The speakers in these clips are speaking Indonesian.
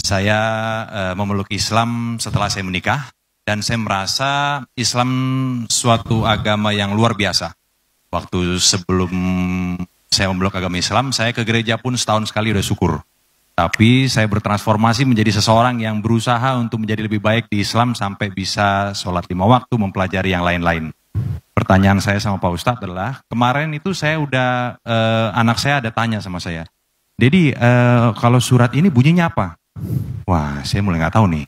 Saya memeluk Islam setelah saya menikah, dan saya merasa Islam suatu agama yang luar biasa. Waktu sebelum saya memeluk agama Islam, saya ke gereja pun setahun sekali udah syukur. Tapi saya bertransformasi menjadi seseorang yang berusaha untuk menjadi lebih baik di Islam sampai bisa sholat 5 waktu, mempelajari yang lain-lain. Pertanyaan saya sama Pak Ustadz adalah, kemarin itu saya udah, anak saya ada tanya sama saya, Dedi, kalau surat ini bunyinya apa? Wah, saya mulai nggak tahu nih,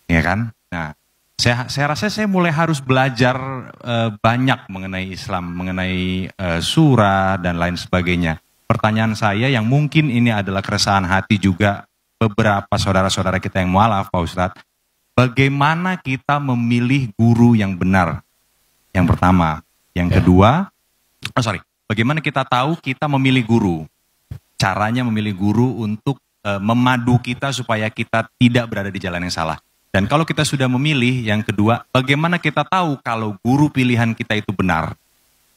ya kan? Nah, saya rasa saya mulai harus belajar banyak mengenai Islam, mengenai surah dan lain sebagainya. Pertanyaan saya yang mungkin ini adalah keresahan hati juga beberapa saudara-saudara kita yang mualaf, Pak Ustadz. Bagaimana kita memilih guru yang benar? Yang pertama. Yang kedua, bagaimana kita tahu kita memilih guru? Caranya memilih guru untuk memadu kita supaya kita tidak berada di jalan yang salah. Dan kalau kita sudah memilih, yang kedua, bagaimana kita tahu kalau guru pilihan kita itu benar?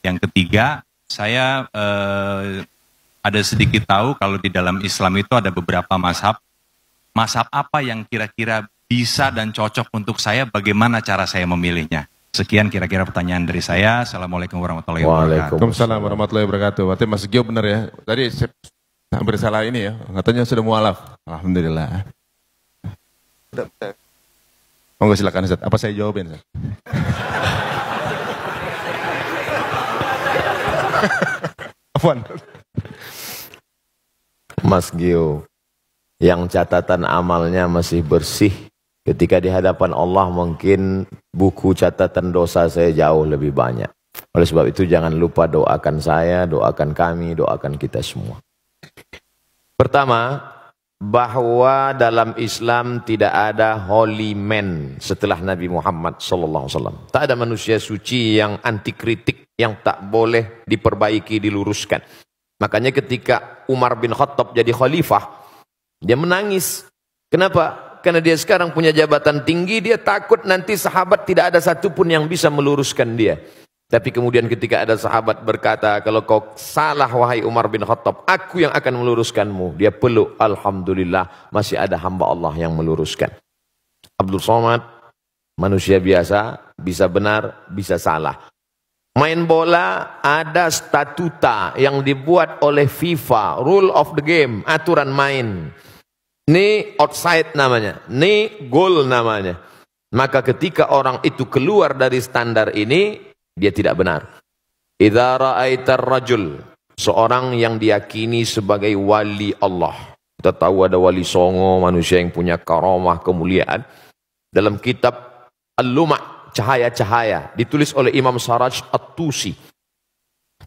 Yang ketiga, saya ada sedikit tahu kalau di dalam Islam itu ada beberapa mazhab. Mazhab apa yang kira-kira bisa dan cocok untuk saya, bagaimana cara saya memilihnya? Sekian kira-kira pertanyaan dari saya. Assalamualaikum warahmatullahi wabarakatuh. Waalaikumsalam warahmatullahi wabarakatuh. Berarti Mas Gio benar ya. Tadi hampir salah ini ya. Katanya sudah mualaf. Alhamdulillah. Monggo silakan Ustaz. Apa saya jawabin Ustaz? Afwan. Mas Gio, yang catatan amalnya masih bersih, ketika di hadapan Allah mungkin buku catatan dosa saya jauh lebih banyak. Oleh sebab itu jangan lupa doakan saya, doakan kami, doakan kita semua. Pertama, bahwa dalam Islam tidak ada holy man setelah Nabi Muhammad SAW. Tak ada manusia suci yang anti kritik, yang tak boleh diperbaiki, diluruskan. Makanya ketika Umar bin Khattab jadi khalifah, dia menangis. Kenapa? Karena dia sekarang punya jabatan tinggi, dia takut nanti sahabat tidak ada satupun yang bisa meluruskan dia. Tapi kemudian ketika ada sahabat berkata, kalau kau salah wahai Umar bin Khattab, aku yang akan meluruskanmu. Dia peluk, alhamdulillah masih ada hamba Allah yang meluruskan. Abdul Somad, manusia biasa, bisa benar, bisa salah. Main bola ada statuta yang dibuat oleh FIFA, rule of the game, aturan main. Ini outside namanya, ini goal namanya. Maka ketika orang itu keluar dari standar ini, dia tidak benar. Idza ra'aitar rajul, seorang yang diyakini sebagai wali Allah. Kita tahu ada wali songo, manusia yang punya karamah, kemuliaan. Dalam kitab Al-Luma' cahaya-cahaya, ditulis oleh Imam Saraj At-Tusi.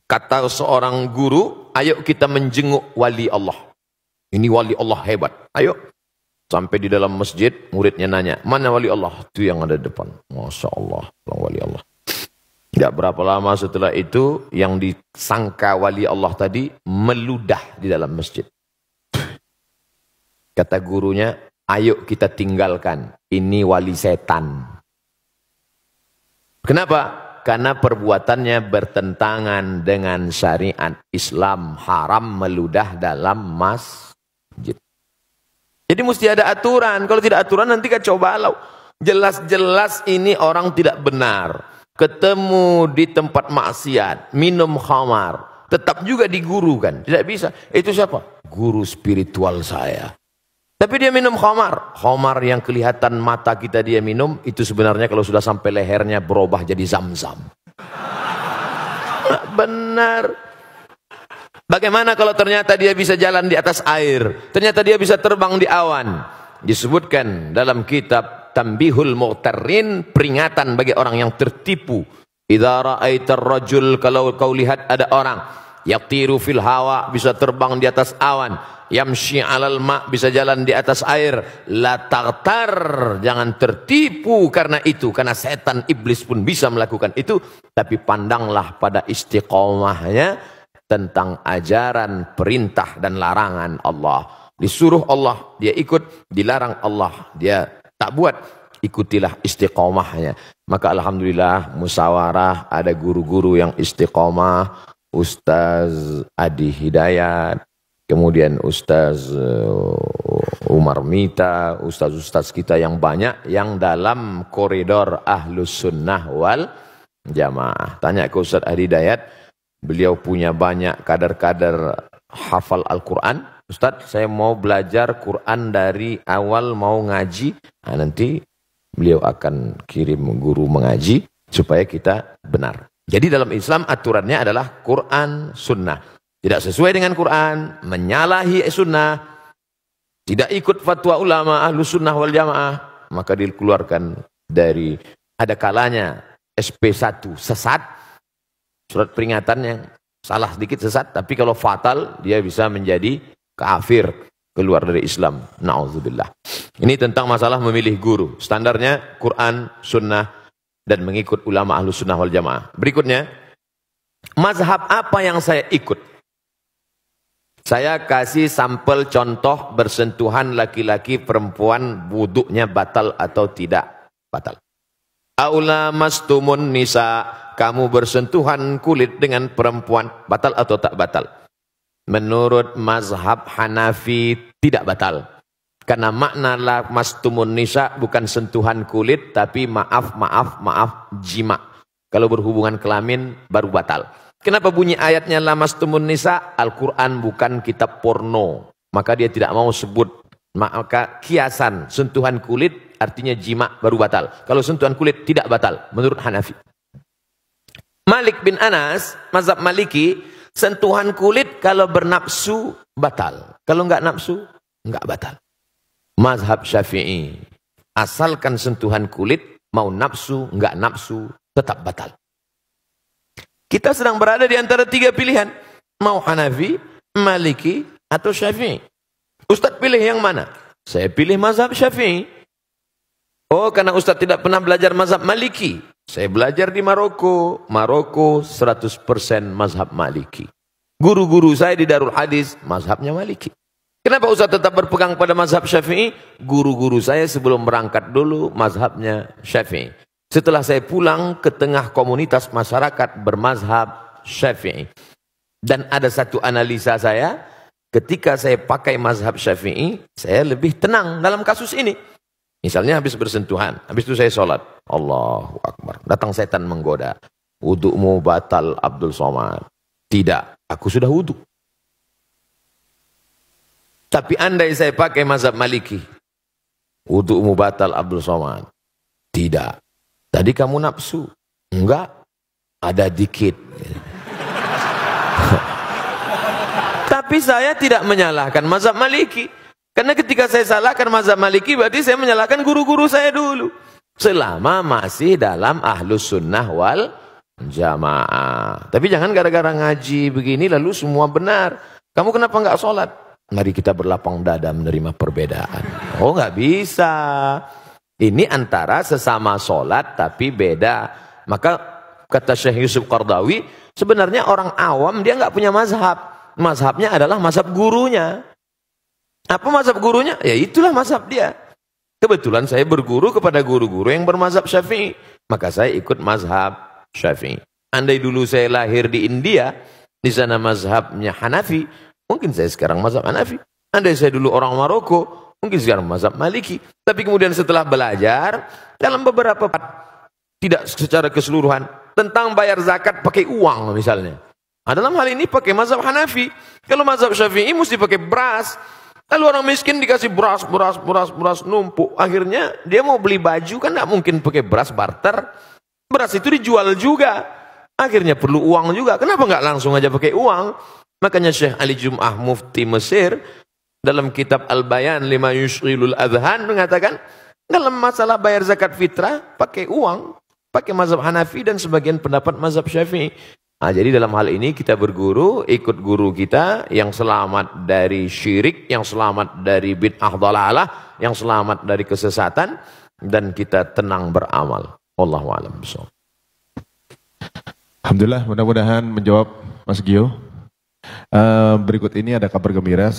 Kata seorang guru, ayo kita menjenguk wali Allah. Ini wali Allah hebat, ayo. Sampai di dalam masjid, muridnya nanya, mana wali Allah? Itu yang ada di depan. Masya Allah, wali Allah. Tidak berapa lama setelah itu, yang disangka wali Allah tadi, meludah di dalam masjid. Kata gurunya, ayo kita tinggalkan, ini wali setan. Kenapa? Karena perbuatannya bertentangan dengan syariat Islam, haram meludah dalam masjid. Jadi mesti ada aturan. Kalau tidak aturan nanti kacau balau. Jelas-jelas ini orang tidak benar. Ketemu di tempat maksiat, minum khamar, tetap juga digurukan. Tidak bisa. Itu siapa? Guru spiritual saya. Tapi dia minum khamar. Khamar yang kelihatan mata kita dia minum, itu sebenarnya kalau sudah sampai lehernya berubah jadi zam-zam. Benar. Bagaimana kalau ternyata dia bisa jalan di atas air? Ternyata dia bisa terbang di awan. Disebutkan dalam kitab Tanbihul Mu'tarrin, peringatan bagi orang yang tertipu. Idza ra'aitar rajul, kalau kau lihat ada orang yatiru fil hawa, bisa terbang di atas awan, yamshi alal ma, bisa jalan di atas air, la taghtar, jangan tertipu karena itu, karena setan iblis pun bisa melakukan itu. Tapi pandanglah pada istiqomahnya tentang ajaran, perintah dan larangan Allah. Disuruh Allah dia ikut, dilarang Allah dia tak buat. Ikutilah istiqomahnya. Maka alhamdulillah musyawarah, ada guru-guru yang istiqomah. Ustaz Adi Hidayat, kemudian Ustaz Umar Mita, ustaz-ustaz kita yang banyak yang dalam koridor Ahlus Sunnah wal Jamaah. Tanya ke Ustaz Adi Dayat, beliau punya banyak kader-kader hafal Al-Quran. Ustaz, saya mau belajar Quran dari awal mau ngaji. Nah, nanti beliau akan kirim guru mengaji supaya kita benar. Jadi dalam Islam aturannya adalah Quran, Sunnah. Tidak sesuai dengan Quran, menyalahi Sunnah, tidak ikut fatwa ulama Ahlus Sunnah wal Jamaah, maka dikeluarkan dari, ada kalanya SP1 sesat, surat peringatan yang salah sedikit sesat, tapi kalau fatal dia bisa menjadi kafir, keluar dari Islam. Na'udzubillah. Ini tentang masalah memilih guru. Standarnya Quran, Sunnah, dan mengikut ulama Ahlus Sunnah wal Jamaah. Berikutnya, mazhab apa yang saya ikut? Saya kasih sampel contoh bersentuhan laki-laki perempuan wuduknya batal atau tidak batal. Aula mastumun nisa, kamu bersentuhan kulit dengan perempuan, batal atau tak batal? Menurut mazhab Hanafi tidak batal. Karena makna la mastumun nisa bukan sentuhan kulit, tapi maaf jima. Kalau berhubungan kelamin baru batal. Kenapa bunyi ayatnya la mastumun nisa? Al-Quran bukan kitab porno. Maka dia tidak mau sebut. Maka kiasan sentuhan kulit artinya jima baru batal. Kalau sentuhan kulit tidak batal menurut Hanafi. Malik bin Anas, mazhab Maliki, sentuhan kulit kalau bernafsu batal. Kalau enggak nafsu, enggak batal. Mazhab Syafi'i, asalkan sentuhan kulit, mau nafsu, enggak nafsu, tetap batal. Kita sedang berada di antara tiga pilihan. Mau Hanafi, Maliki, atau Syafi'i. Ustadz pilih yang mana? Saya pilih mazhab Syafi'i. Oh, karena Ustadz tidak pernah belajar mazhab Maliki. Saya belajar di Maroko. Maroko 100% mazhab Maliki. Guru-guru saya di Darul Hadis, mazhabnya Maliki. Kenapa Ustaz tetap berpegang pada mazhab Syafi'i? Guru-guru saya sebelum berangkat dulu mazhabnya Syafi'i. Setelah saya pulang ke tengah komunitas masyarakat bermazhab Syafi'i. Dan ada satu analisa saya, ketika saya pakai mazhab Syafi'i, saya lebih tenang dalam kasus ini. Misalnya habis bersentuhan, habis itu saya sholat. Allahu Akbar. Datang setan menggoda. Wudukmu batal Abdul Somad. Tidak, aku sudah wuduk. Tapi andai saya pakai mazhab Maliki, wudukmu batal Abdul Somad. Tidak. Tadi kamu nafsu. Enggak. Ada dikit. Tapi saya tidak menyalahkan mazhab Maliki. Karena ketika saya salahkan mazhab Maliki, berarti saya menyalahkan guru-guru saya dulu. Selama masih dalam Ahlus Sunnah wal Jamaah. Tapi jangan gara-gara ngaji begini lalu semua benar. Kamu kenapa enggak sholat? Mari kita berlapang dada menerima perbedaan. Oh, nggak bisa. Ini antara sesama sholat tapi beda. Maka kata Syekh Yusuf Qardawi, sebenarnya orang awam dia nggak punya mazhab. Mazhabnya adalah mazhab gurunya. Apa mazhab gurunya? Ya itulah mazhab dia. Kebetulan saya berguru kepada guru-guru yang bermazhab Syafi'i. Maka saya ikut mazhab Syafi'i. Andai dulu saya lahir di India, di sana mazhabnya Hanafi, mungkin saya sekarang mazhab Hanafi. Andai saya dulu orang Maroko, mungkin sekarang mazhab Maliki. Tapi kemudian setelah belajar, dalam beberapa tidak secara keseluruhan, tentang bayar zakat pakai uang misalnya. Nah, dalam hal ini pakai mazhab Hanafi. Kalau mazhab Syafi'i mesti pakai beras. Lalu orang miskin dikasih beras numpuk. Akhirnya dia mau beli baju kan tidak mungkin pakai beras barter. Beras itu dijual juga. Akhirnya perlu uang juga. Kenapa nggak langsung aja pakai uang? Makanya Syekh Ali Jum'ah Mufti Mesir dalam kitab Al-Bayan lima yushghilul adhan mengatakan dalam masalah bayar zakat fitrah pakai uang, pakai mazhab Hanafi dan sebagian pendapat mazhab Syafi'i. Nah, jadi dalam hal ini kita berguru, ikut guru kita yang selamat dari syirik, yang selamat dari bid'ah dhalalah, yang selamat dari kesesatan, dan kita tenang beramal. Wallahu a'lam bishawab. Alhamdulillah, mudah-mudahan menjawab Mas Gio. Berikut ini ada kabar gembira.